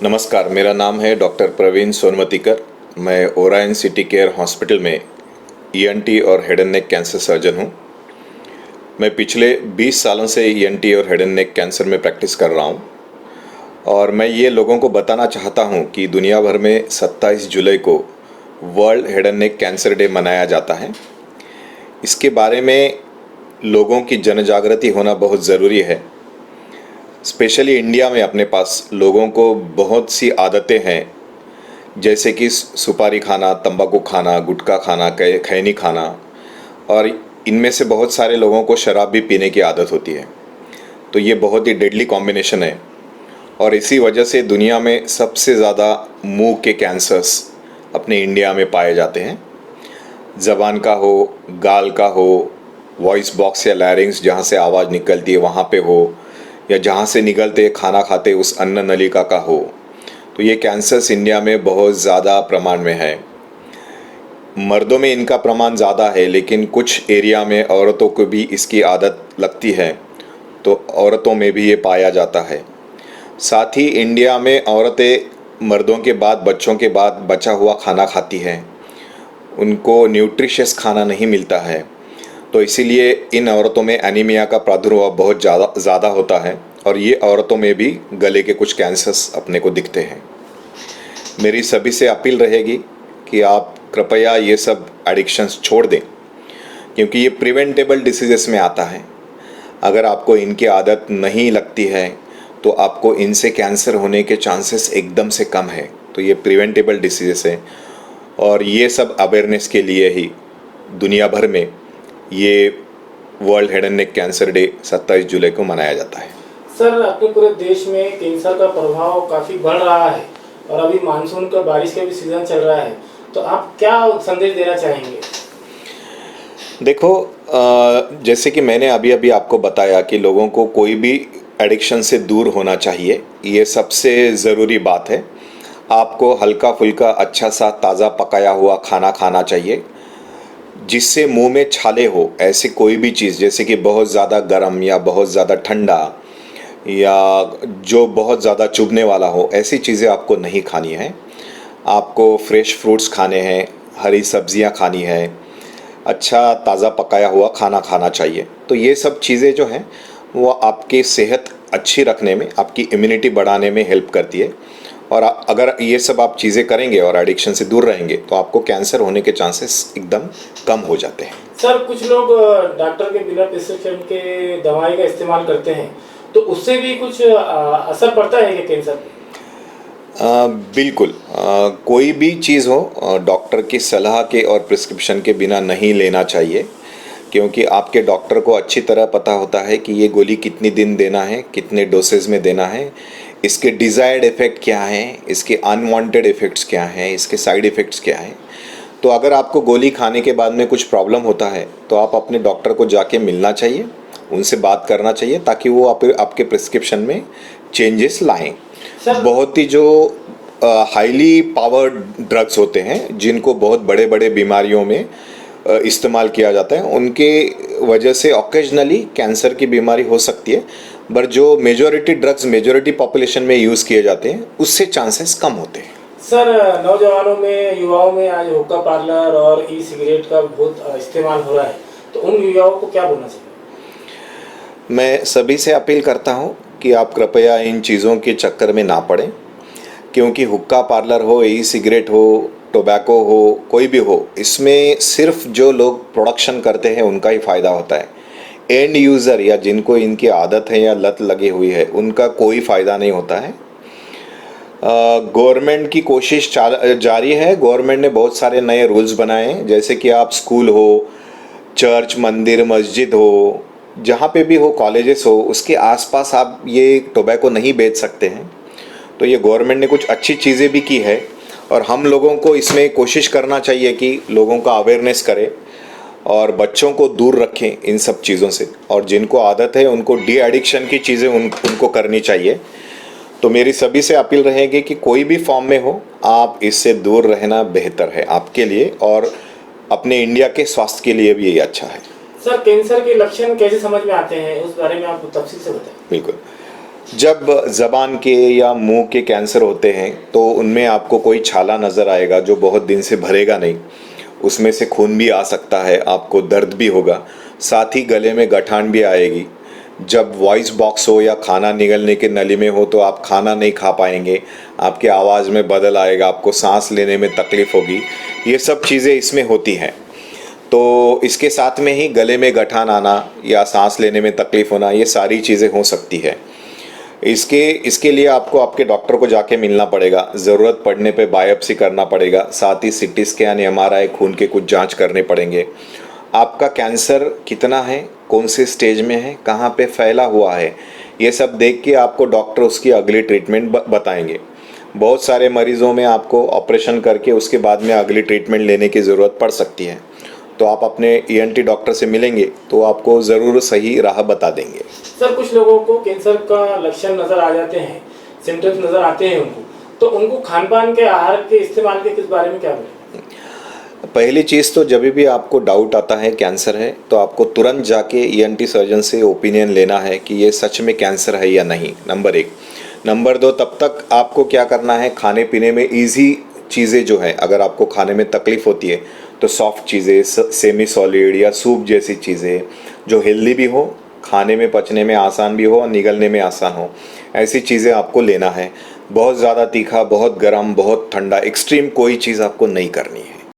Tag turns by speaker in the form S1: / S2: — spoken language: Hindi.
S1: नमस्कार, मेरा नाम है डॉक्टर प्रवीण सोनमतीकर। मैं ओरायन सिटी केयर हॉस्पिटल में ईएनटी और head and neck cancer surgeon हूँ। मैं पिछले 20 सालों से ईएनटी और हेड एंड नेक कैंसर में प्रैक्टिस कर रहा हूँ और मैं ये लोगों को बताना चाहता हूँ कि दुनिया भर में 27 जुलाई को world head and neck cancer day मनाया जाता है। इसके बारे में लोगों की जन जागृति होना बहुत ज़रूरी है। स्पेशली इंडिया में अपने पास लोगों को बहुत सी आदतें हैं, जैसे कि सुपारी खाना, तंबाकू खाना, गुटखा खाना, खैनी खाना, और इनमें से बहुत सारे लोगों को शराब भी पीने की आदत होती है। तो ये बहुत ही डेडली कॉम्बिनेशन है और इसी वजह से दुनिया में सबसे ज़्यादा मुंह के कैंसर्स अपने इंडिया में पाए जाते हैं। ज़बान का हो, गाल का हो, वॉइस बॉक्स या लैरिंग्स जहाँ से आवाज़ निकलती है वहाँ पे हो, या जहाँ से निकलते खाना खाते उस अन्न नलिका का हो। तो ये कैंसर्स इंडिया में बहुत ज़्यादा प्रमाण में है। मर्दों में इनका प्रमाण ज़्यादा है, लेकिन कुछ एरिया में औरतों को भी इसकी आदत लगती है, तो औरतों में भी ये पाया जाता है। साथ ही इंडिया में औरतें मर्दों के बाद, बच्चों के बाद बचा हुआ खाना खाती हैं। उनको न्यूट्रिशियस खाना नहीं मिलता है, तो इसीलिए इन औरतों में एनीमिया का प्रादुर्भाव बहुत ज़्यादा होता है और ये औरतों में भी गले के कुछ कैंसर्स अपने को दिखते हैं। मेरी सभी से अपील रहेगी कि आप कृपया ये सब एडिक्शंस छोड़ दें, क्योंकि ये प्रिवेंटेबल डिसीजेस में आता है। अगर आपको इनकी आदत नहीं लगती है तो आपको इनसे कैंसर होने के चांसेस एकदम से कम है। तो ये प्रिवेंटेबल डिसीजेस है और ये सब अवेयरनेस के लिए ही दुनिया भर में ये world head and neck cancer day 27 जुलाई को मनाया जाता है।
S2: सर, अपने पूरे देश में कैंसर का प्रभाव काफ़ी बढ़ रहा है और अभी मानसून का, बारिश का भी सीज़न चल रहा है, तो आप क्या संदेश देना चाहेंगे?
S1: देखो, जैसे कि मैंने अभी आपको बताया कि लोगों को कोई भी एडिक्शन से दूर होना चाहिए, ये सबसे ज़रूरी बात है। आपको हल्का फुल्का अच्छा सा ताज़ा पकाया हुआ खाना खाना चाहिए, जिससे मुंह में छाले हो। ऐसी कोई भी चीज़, जैसे कि बहुत ज़्यादा गर्म या बहुत ज़्यादा ठंडा या जो बहुत ज़्यादा चुभने वाला हो, ऐसी चीज़ें आपको नहीं खानी है। आपको फ्रेश फ्रूट्स खाने हैं, हरी सब्जियां खानी है, अच्छा ताज़ा पकाया हुआ खाना खाना चाहिए। तो ये सब चीज़ें जो हैं वो आपकी सेहत अच्छी रखने में, आपकी इम्यूनिटी बढ़ाने में हेल्प करती है। और अगर ये सब आप चीज़ें करेंगे और एडिक्शन से दूर रहेंगे तो आपको कैंसर होने के चांसेस एकदम कम हो जाते हैं।
S2: सर, कुछ लोग डॉक्टर के बिना प्रिस्क्रिप्शन के दवाई का इस्तेमाल करते हैं, तो उससे भी कुछ असर पड़ता है क्या कैंसर पे?
S1: बिल्कुल। कोई भी चीज़ हो डॉक्टर की सलाह के और प्रिस्क्रिप्शन के बिना नहीं लेना चाहिए, क्योंकि आपके डॉक्टर को अच्छी तरह पता होता है कि ये गोली कितनी दिन देना है, कितने डोसेज में देना है, इसके डिज़ायर्ड इफ़ेक्ट क्या हैं, इसके अनवांटेड इफ़ेक्ट्स क्या हैं, इसके साइड इफ़ेक्ट्स क्या हैं। तो अगर आपको गोली खाने के बाद में कुछ प्रॉब्लम होता है तो आप अपने डॉक्टर को जाके मिलना चाहिए, उनसे बात करना चाहिए, ताकि वो आपके प्रिस्क्रिप्शन में चेंजेस लाएं। बहुत ही जो हाईली पावर्ड ड्रग्स होते हैं, जिनको बहुत बड़े बड़े बीमारियों में इस्तेमाल किया जाता है, उनके वजह से ऑकेजनली कैंसर की बीमारी हो सकती है, पर जो मेजॉरिटी ड्रग्स मेजॉरिटी पॉपुलेशन में यूज़ किए जाते हैं उससे चांसेस कम होते हैं।
S2: सर, नौजवानों में, युवाओं में आज हुक्का पार्लर और ई सिगरेट का बहुत इस्तेमाल हो रहा है, तो उन युवाओं को क्या बोलना चाहिए?
S1: मैं सभी से अपील करता हूँ कि आप कृपया इन चीज़ों के चक्कर में ना पड़ें, क्योंकि हुक्का पार्लर हो, ई सिगरेट हो, टोबैको हो, कोई भी हो, इसमें सिर्फ जो लोग प्रोडक्शन करते हैं उनका ही फ़ायदा होता है। एंड यूज़र या जिनको इनकी आदत है या लत लगी हुई है, उनका कोई फ़ायदा नहीं होता है। गवर्नमेंट की कोशिश जारी है। गवर्नमेंट ने बहुत सारे नए रूल्स बनाए हैं, जैसे कि आप स्कूल हो, चर्च, मंदिर, मस्जिद हो, जहाँ पे भी हो, कॉलेजेस हो, उसके आसपास आप ये टोबैको नहीं बेच सकते हैं। तो ये गवर्नमेंट ने कुछ अच्छी चीज़ें भी की है और हम लोगों को इसमें कोशिश करना चाहिए कि लोगों का अवेयरनेस करें और बच्चों को दूर रखें इन सब चीज़ों से, और जिनको आदत है उनको डी एडिक्शन की चीज़ें उनको करनी चाहिए। तो मेरी सभी से अपील रहेगी कि कोई भी फॉर्म में हो, आप इससे दूर रहना बेहतर है आपके लिए और अपने इंडिया के स्वास्थ्य के लिए भी ये अच्छा है।
S2: सर, कैंसर के लक्षण कैसे समझ में आते हैं, उस बारे में आप तफसील से बताएं।
S1: बिल्कुल। जब ज़बान के या मुंह के कैंसर होते हैं तो उनमें आपको कोई छाला नज़र आएगा जो बहुत दिन से भरेगा नहीं, उसमें से खून भी आ सकता है, आपको दर्द भी होगा, साथ ही गले में गठान भी आएगी। जब वॉइस बॉक्स हो या खाना निगलने के नली में हो तो आप खाना नहीं खा पाएंगे, आपके आवाज़ में बदल आएगा, आपको सांस लेने में तकलीफ़ होगी। ये सब चीज़ें इसमें होती हैं। तो इसके साथ में ही गले में गठान आना या सांस लेने में तकलीफ़ होना, ये सारी चीज़ें हो सकती है। इसके लिए आपको आपके डॉक्टर को जाके मिलना पड़ेगा, ज़रूरत पड़ने पे बायोप्सी करना पड़ेगा, साथ ही सीटी स्कैन एमआरआई खून के कुछ जांच करने पड़ेंगे। आपका कैंसर कितना है, कौन से स्टेज में है, कहाँ पे फैला हुआ है, ये सब देख के आपको डॉक्टर उसकी अगली ट्रीटमेंट बताएंगे। बहुत सारे मरीज़ों में आपको ऑपरेशन करके उसके बाद में अगली ट्रीटमेंट लेने की ज़रूरत पड़ सकती है। तो आप अपने ईएनटी डॉक्टर से मिलेंगे तो आपको ज़रूर सही राह बता देंगे।
S2: सर, कुछ लोगों को कैंसर का लक्षण नज़र आ जाते हैं, सिम्टम्स नज़र आते हैं उनको, तो उनको खान पान के, आहार के इस्तेमाल के किस बारे में क्या बोलें?
S1: पहली चीज़ तो जब भी आपको डाउट आता है कैंसर है तो आपको तुरंत जाके ईएनटी सर्जन से ओपिनियन लेना है कि ये सच में कैंसर है या नहीं, नंबर 1। नंबर 2, तब तक आपको क्या करना है, खाने पीने में ईजी चीज़ें जो है, अगर आपको खाने में तकलीफ़ होती है तो सॉफ्ट चीज़ें, सेमी सॉलिड या सूप जैसी चीज़ें जो हेल्दी भी हो, खाने में पचने में आसान भी हो और निगलने में आसान हो, ऐसी चीज़ें आपको लेना है। बहुत ज़्यादा तीखा, बहुत गर्म, बहुत ठंडा, एक्सट्रीम कोई चीज़ आपको नहीं करनी है।